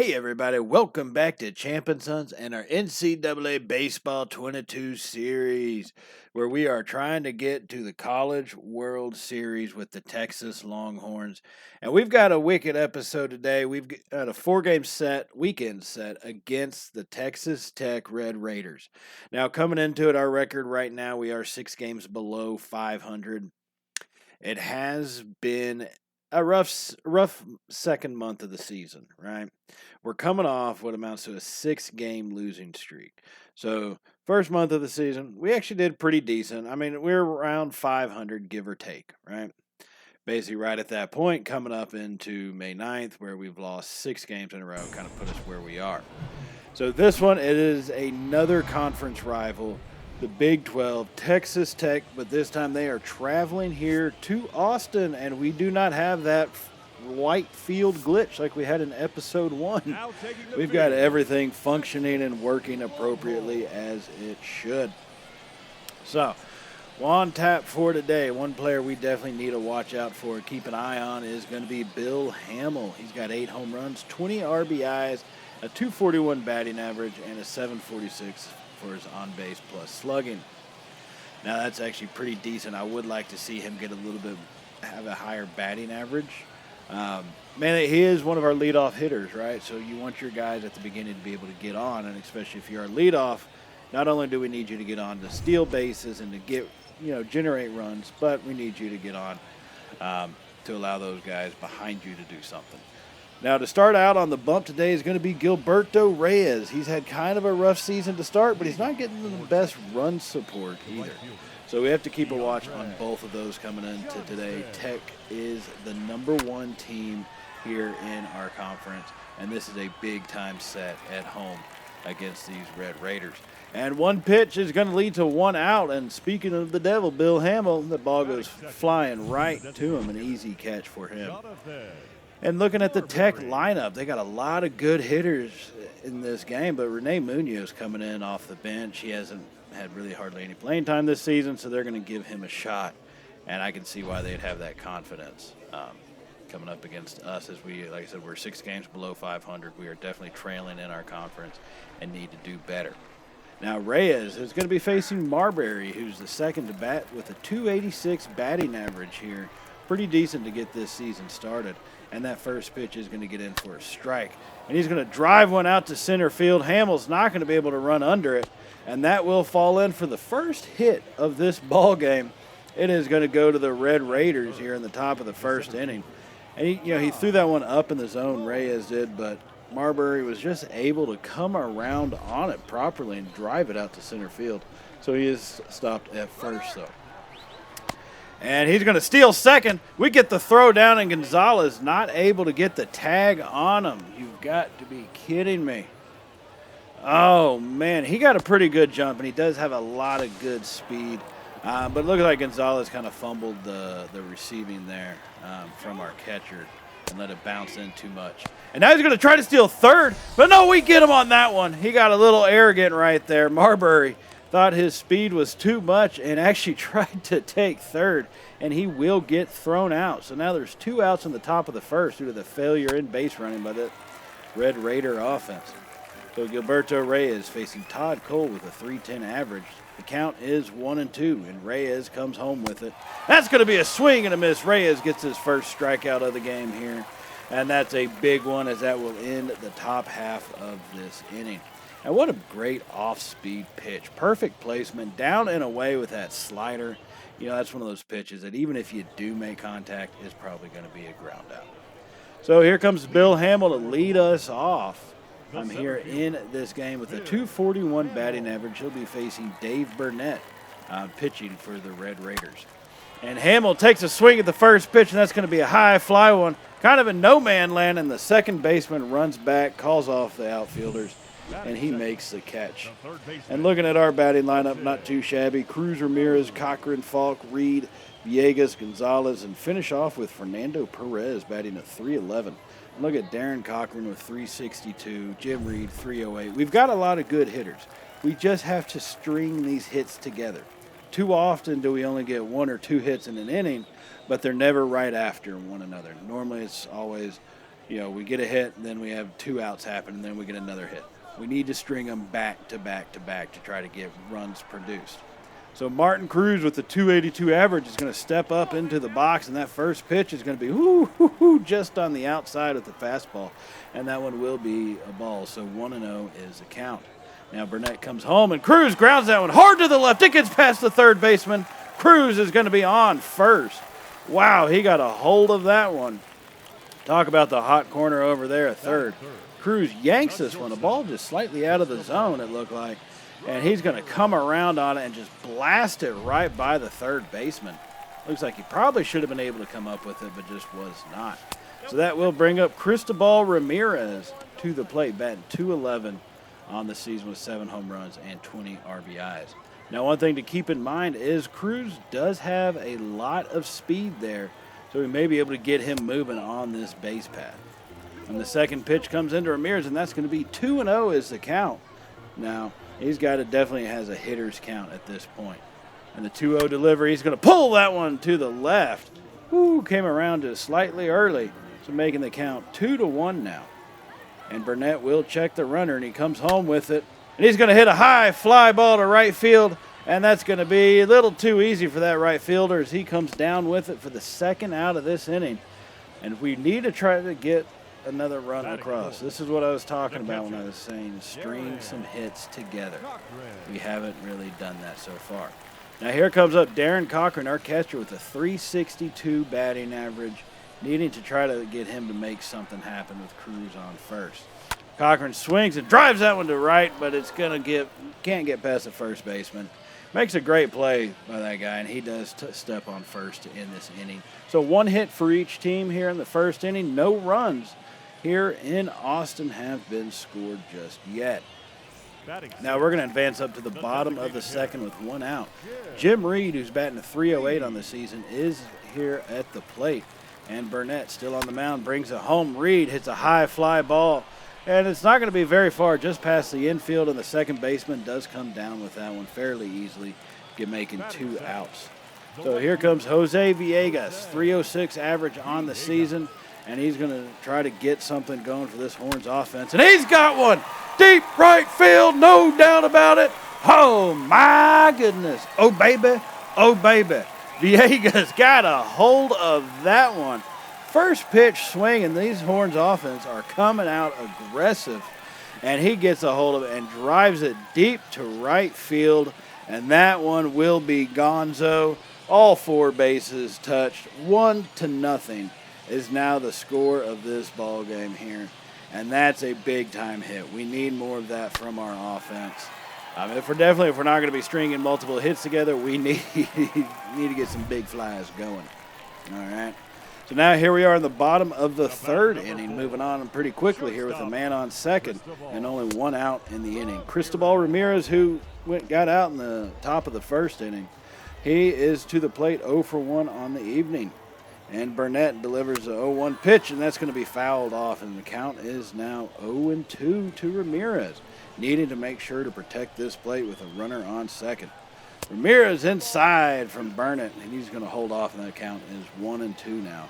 Hey everybody, welcome back to Champ and Sons and our NCAA Baseball 22 series, where we are trying to get to the College World Series with the Texas Longhorns. And we've got a wicked episode today. We've got a weekend set against the Texas Tech Red Raiders. Now, coming into it, our record right now, we are 6 games below 500. It has been a rough second month of the season, right? We're coming off what amounts to a 6-game losing streak. So, first month of the season, we actually did pretty decent. I mean, we're around 500, give or take, right? Basically, right at that point, coming up into May 9th, where we've lost 6 games in a row, kind of put us where we are. So, this one, it is another conference rival, the Big 12, Texas Tech, but this time they are traveling here to Austin, and we do not have that white field glitch like we had in episode 1. We've got everything functioning and working appropriately as it should. So, on tap for today, one player we definitely need to watch out for, keep an eye on, is going to be Bill Hamill. He's got 8 home runs, 20 RBIs, a 241 batting average, and a 746 for his on-base plus slugging. Now, that's actually pretty decent. I would like to see him get have a higher batting average. Man, he is one of our leadoff hitters, right? So you want your guys at the beginning to be able to get on, and especially if you're a leadoff, not only do we need you to get on to steal bases and to generate runs, but we need you to get on to allow those guys behind you to do something. Now, to start out on the bump today is going to be Gilberto Reyes. He's had kind of a rough season to start, but he's not getting the best run support either. So we have to keep a watch on both of those coming into today. Tech is the number 1 team here in our conference, and this is a big-time set at home against these Red Raiders. And one pitch is going to lead to 1 out, and speaking of the devil, Bill Hamill, the ball goes flying right to him, an easy catch for him. And looking at the Tech lineup, they got a lot of good hitters in this game, but Rene Munoz coming in off the bench. He hasn't had really hardly any playing time this season, so they're going to give him a shot. And I can see why they'd have that confidence coming up against us, as like I said, we're 6 games below 500. We are definitely trailing in our conference and need to do better. Now, Reyes is going to be facing Marbury, who's the second to bat with a 286 batting average here. Pretty decent to get this season started. And that first pitch is going to get in for a strike. And he's going to drive one out to center field. Hamill's not going to be able to run under it. And that will fall in for the first hit of this ball game. It is going to go to the Red Raiders here in the top of the first inning. And he threw that one up in the zone, Reyes did, but Marbury was just able to come around on it properly and drive it out to center field. So he is stopped at first, though. And he's going to steal second. We get the throw down, and Gonzalez not able to get the tag on him. You've got to be kidding me. Oh, man. He got a pretty good jump, and he does have a lot of good speed. But it looked like Gonzalez kind of fumbled the receiving there from our catcher and let it bounce in too much. And now he's going to try to steal third, but no, we get him on that one. He got a little arrogant right there. Marbury thought his speed was too much and actually tried to take third, and he will get thrown out. So now there's 2 outs in the top of the first due to the failure in base running by the Red Raider offense. So Gilberto Reyes facing Todd Cole with a .310 average. The count is 1-2, and Reyes comes home with it. That's going to be a swing and a miss. Reyes gets his first strikeout of the game here, and that's a big one, as that will end the top half of this inning. And what a great off-speed pitch. Perfect placement, down and away with that slider. That's one of those pitches that even if you do make contact, is probably going to be a ground out. So here comes Bill Hamill to lead us off. I'm here in this game with a 241 batting average. He'll be facing Dave Burnett, pitching for the Red Raiders. And Hamill takes a swing at the first pitch, and that's going to be a high fly one. Kind of in no-man land, and the second baseman runs back, calls off the outfielders, and he makes the catch. And looking at our batting lineup, not too shabby. Cruz, Ramirez, Cochran, Falk, Reed, Villegas, Gonzalez, and finish off with Fernando Perez batting at .311. Look at Darren Cochran with .362, Jim Reed, .308. We've got a lot of good hitters. We just have to string these hits together. Too often do we only get 1 or 2 hits in an inning, but they're never right after one another. Normally it's always we get a hit, and then we have 2 outs happen, and then we get another hit. We need to string them back to back to back to try to get runs produced. So Martin Cruz with the 282 average is going to step up into the box, and that first pitch is going to be just on the outside of the fastball, and that one will be a ball. So 1-0 is the count. Now Burnett comes home, and Cruz grounds that one hard to the left. It gets past the third baseman. Cruz is going to be on first. Wow, he got a hold of that one. Talk about the hot corner over there at third. Cruz yanks this one. The ball just slightly out of the zone, it looked like. And he's going to come around on it and just blast it right by the third baseman. Looks like he probably should have been able to come up with it, but just was not. So that will bring up Cristobal Ramirez to the plate, batting .211 on the season with 7 home runs and 20 RBIs. Now, one thing to keep in mind is Cruz does have a lot of speed there, so we may be able to get him moving on this base path. And the second pitch comes into Ramirez, and that's going to be 2-0 is the count. Now, he's got it, definitely has a hitter's count at this point. And the 2-0 delivery, he's going to pull that one to the left. Came around just slightly early, so making the count 2-1 now. And Burnett will check the runner, and he comes home with it. And he's going to hit a high fly ball to right field, and that's going to be a little too easy for that right fielder as he comes down with it for the second out of this inning. And we need to try to get another run across. This is what I was talking about when I was saying string some hits together. We haven't really done that so far. Now here comes up Darren Cochran, our catcher, with a .362 batting average, needing to try to get him to make something happen with Cruz on first. Cochran swings and drives that one to right, but it's can't get past the first baseman. Makes a great play by that guy, and he does step on first in this inning. So 1 hit for each team here in the first inning. No runs here in Austin have been scored just yet. Now we're going to advance up to the bottom of the second with 1 out. Jim Reed, who's batting a .308 on the season, is here at the plate. And Burnett still on the mound, brings it home. Reed hits a high fly ball, and it's not going to be very far, just past the infield, and the second baseman does come down with that one fairly easily, making 2 outs. So here comes Jose Villegas, .306 average on the season, and he's going to try to get something going for this Horns offense. And he's got one! Deep right field, no doubt about it. Oh, my goodness. Oh, baby. Oh, baby. Villegas got a hold of that one. First pitch swing, and these Horns offense are coming out aggressive. And he gets a hold of it and drives it deep to right field. And that one will be gonzo. All 4 bases touched. 1-0 is now the score of this ball game here. And that's a big-time hit. We need more of that from our offense. If we're not going to be stringing multiple hits together, we need to get some big flies going. All right. So now here we are in the bottom of the third inning, moving on pretty quickly here with a man on second and only 1 out in the inning. Cristobal Ramirez, who got out in the top of the first inning, he is to the plate 0 for 1 on the evening. And Burnett delivers a 0-1 pitch, and that's going to be fouled off, and the count is now 0-2 to Ramirez, needing to make sure to protect this plate with a runner on second. Ramirez inside from Burnett, and he's going to hold off, and that count is 1-2 now.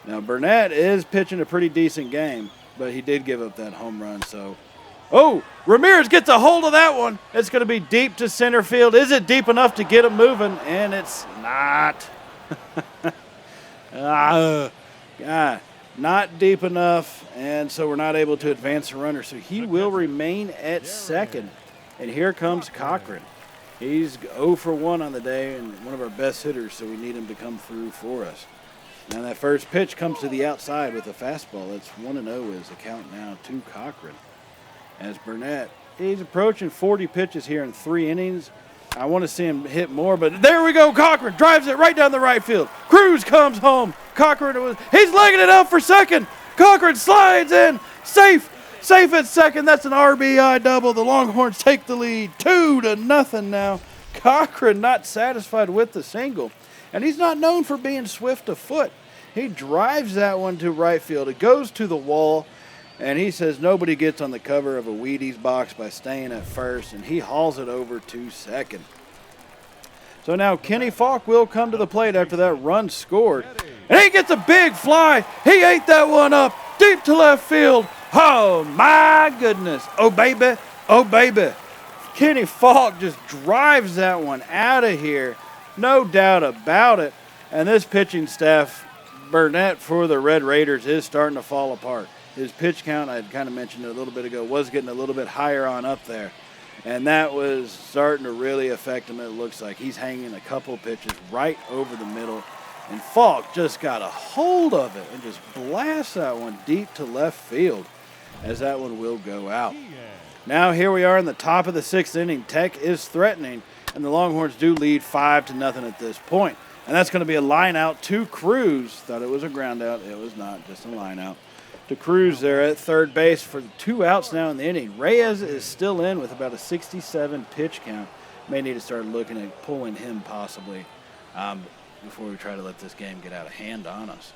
Now, Burnett is pitching a pretty decent game, but he did give up that home run, so. Oh, Ramirez gets a hold of that one. It's going to be deep to center field. Is it deep enough to get him moving? And it's not. Not deep enough, and so we're not able to advance the runner. So he will remain at second. And here comes Cochran. He's 0 for 1 on the day and one of our best hitters, so we need him to come through for us. Now that first pitch comes to the outside with a fastball. It's 1-0 is the count now to Cochran. As Burnett, he's approaching 40 pitches here in 3 innings. I want to see him hit more, but there we go. Cochran drives it right down the right field. Cruz comes home. He's legging it out for second. Cochran slides in. Safe at second. That's an RBI double. The Longhorns take the lead 2-0 now. Cochran not satisfied with the single, and he's not known for being swift of foot. He drives that one to right field. It goes to the wall, and he says nobody gets on the cover of a Wheaties box by staying at first, and he hauls it over to second. So now Kenny Falk will come to the plate after that run scored. And he gets a big fly. He ate that one up. deep to left field. Oh, my goodness. Oh, baby. Oh, baby. Kenny Falk just drives that one out of here. No doubt about it. And this pitching staff, Burnett for the Red Raiders, is starting to fall apart. His pitch count, I had kind of mentioned it a little bit ago, was getting a little bit higher on up there. And that was starting to really affect him, it looks like. He's hanging a couple pitches right over the middle. And Falk just got a hold of it and just blasts that one deep to left field, as that one will go out. Now here we are in the top of the 6th inning. Tech is threatening, and the Longhorns do lead 5-0 at this point. And that's going to be a line out to Cruz. Thought it was a ground out. It was not, just a line out. To Cruz there at third base for 2 outs now in the inning. Reyes is still in with about a 67 pitch count. May need to start looking at pulling him possibly before we try to let this game get out of hand on us.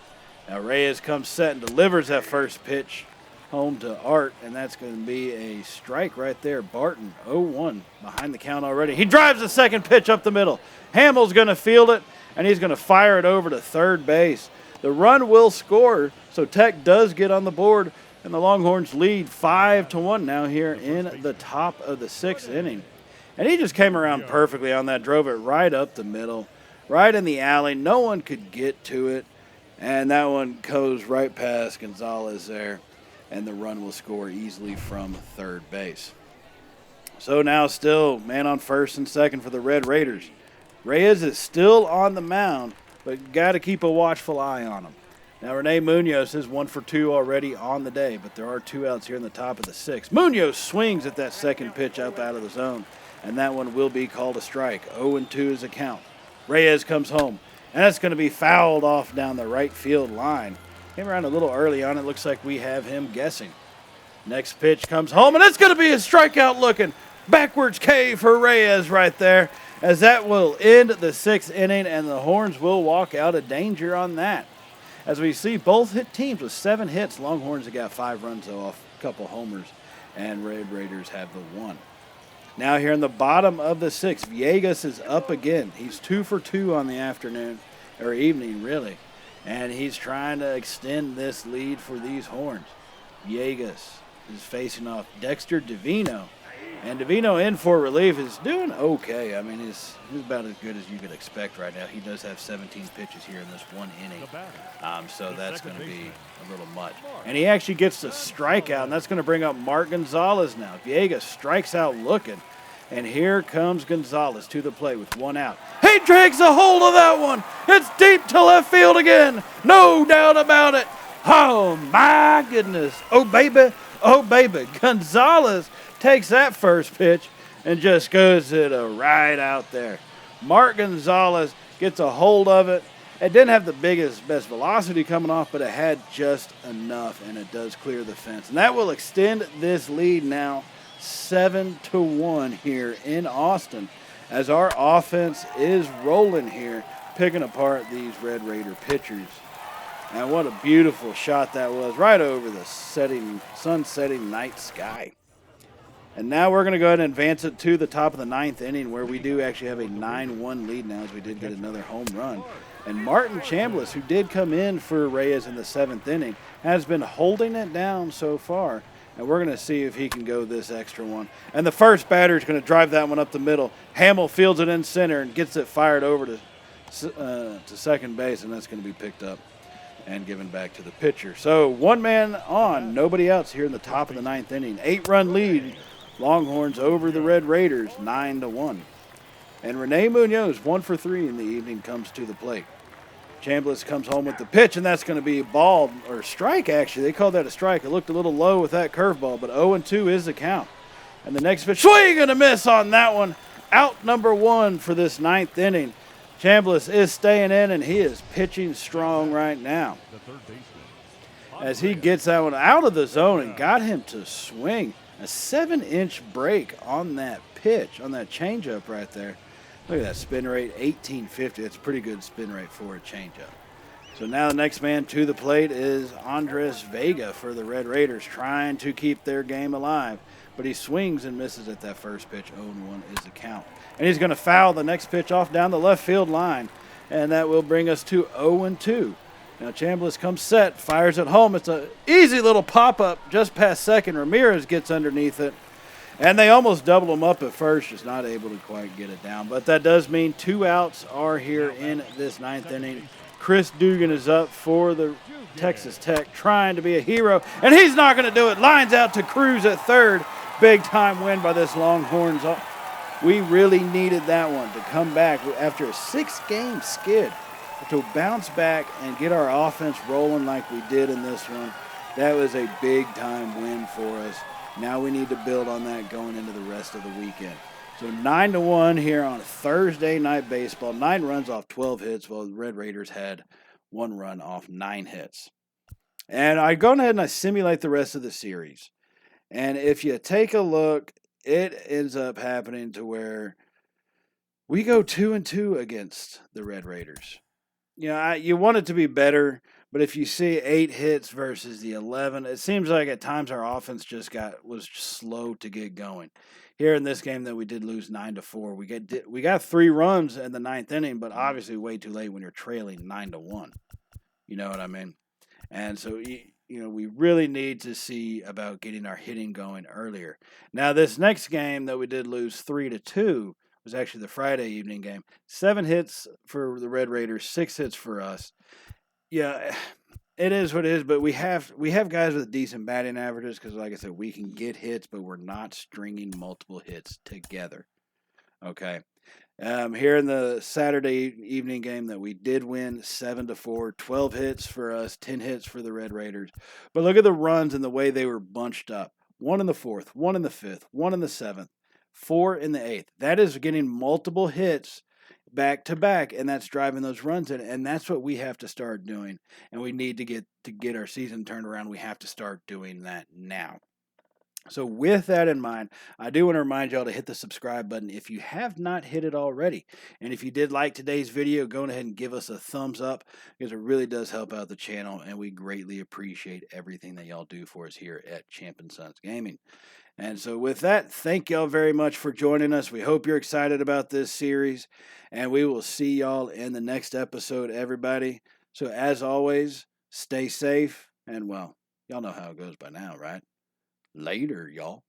Now Reyes comes set and delivers that first pitch home to Art, and that's going to be a strike right there. Barton, 0-1, behind the count already. He drives the second pitch up the middle. Hamill's going to field it, and he's going to fire it over to third base. The run will score, so Tech does get on the board, and the Longhorns lead 5-1 now here in the top of the 6th inning. And he just came around perfectly on that, drove it right up the middle, right in the alley. No one could get to it, and that one goes right past Gonzalez there, and the run will score easily from third base. So now still man on first and second for the Red Raiders. Reyes is still on the mound, but got to keep a watchful eye on him. Now Rene Munoz is 1 for 2 already on the day, but there are 2 outs here in the top of the 6th. Munoz swings at that second pitch up out of the zone, and that one will be called a strike. 0-2 is the count. Reyes comes home, and that's going to be fouled off down the right field line. Came around a little early on. It looks like we have him guessing. Next pitch comes home, and it's going to be a strikeout looking. Backwards K for Reyes right there, as that will end the 6th inning, and the Horns will walk out of danger on that. As we see both teams with 7 hits. Longhorns have got 5 runs though, off a couple homers, and Red Raiders have the 1. Now here in the bottom of the 6th, Villegas is up again. He's 2 for 2 on the afternoon, or evening really. And he's trying to extend this lead for these Horns. Villegas is facing off Dexter Divino. And Divino in for relief is doing okay. I mean, he's about as good as you could expect right now. He does have 17 pitches here in this 1 inning. So that's going to be a little much. And he actually gets the strikeout, and that's going to bring up Mark Gonzalez now. Villegas strikes out looking. And here comes Gonzalez to the plate with 1 out. He takes a hold of that one. It's deep to left field again. No doubt about it. Oh, my goodness. Oh, baby. Oh, baby. Gonzalez takes that first pitch and just goes it right out there. Mark Gonzalez gets a hold of it. It didn't have the best velocity coming off, but it had just enough, and it does clear the fence. And that will extend this lead now 7-1 here in Austin, as our offense is rolling here, picking apart these Red Raider pitchers. And what a beautiful shot that was, right over the sun-setting night sky. And now we're going to go ahead and advance it to the top of the 9th inning, where we do actually have a 9-1 lead now, as we did get another home run. And Martin Chambliss, who did come in for Reyes in the 7th inning, has been holding it down so far. And we're going to see if he can go this extra one. And the first batter is going to drive that one up the middle. Hamill fields it in center and gets it fired over to second base, and that's going to be picked up and given back to the pitcher. So 1 man on, nobody else here in the top of the 9th inning. 8-run lead, Longhorns over the Red Raiders, 9-1. And Rene Munoz, 1 for 3 in the evening, comes to the plate. Chambliss comes home with the pitch, and that's going to be a ball, or strike actually. They called that a strike. It looked a little low with that curveball, but 0-2 is the count. And the next pitch, swing and a miss on that one. Out number 1 for this 9th inning. Chambliss is staying in, and he is pitching strong right now, as he gets that one out of the zone and got him to swing. A 7-inch break on that pitch, on that changeup right there. Look at that spin rate, 1850. That's a pretty good spin rate for a changeup. So now the next man to the plate is Andres Vega for the Red Raiders, trying to keep their game alive. But he swings and misses at that first pitch. 0-1 is the count. And he's going to foul the next pitch off down the left field line. And that will bring us to 0-2. Now Chambliss comes set, fires it home. It's an easy little pop-up just past second. Ramirez gets underneath it. And they almost double him up at first, just not able to quite get it down. But that does mean 2 outs are here in this 9th inning. Chris Dugan is up for the Texas Tech, trying to be a hero. And he's not going to do it. Lines out to Cruz at third. Big-time win by this Longhorns. We really needed that one to come back after a 6-game skid. To bounce back and get our offense rolling like we did in this one. That was a big-time win for us. Now we need to build on that going into the rest of the weekend. So 9-1 here on Thursday Night Baseball. 9 runs off 12 hits, while the Red Raiders had 1 run off 9 hits. And I go ahead and I simulate the rest of the series. And if you take a look, it ends up happening to where we go 2-2 against the Red Raiders. You want it to be better, but if you see 8 hits versus the 11, it seems like at times our offense was slow to get going. Here in this game that we did lose 9-4, we got 3 runs in the 9th inning, but obviously way too late when you're trailing 9-1. You know what I mean? And so we really need to see about getting our hitting going earlier. Now this next game that we did lose 3-2 was actually the Friday evening game. 7 hits for the Red Raiders, 6 hits for us. Yeah, it is what it is, but we have guys with decent batting averages because, like I said, we can get hits, but we're not stringing multiple hits together. Okay. Here in the Saturday evening game that we did win 7-4, 12 hits for us, 10 hits for the Red Raiders. But look at the runs and the way they were bunched up. 1 in the 4th, 1 in the 5th, 1 in the 7th. 4 in the 8th. That is getting multiple hits back to back, and that's driving those runs in. And that's what we have to start doing. And we need to get our season turned around. We have to start doing that now. So with that in mind, I do want to remind y'all to hit the subscribe button if you have not hit it already. And if you did like today's video, go ahead and give us a thumbs up because it really does help out the channel, and we greatly appreciate everything that y'all do for us here at Champ & Sons Gaming. And so with that, thank y'all very much for joining us. We hope you're excited about this series, and we will see y'all in the next episode, everybody. So as always, stay safe, and well, y'all know how it goes by now, right? Later, y'all.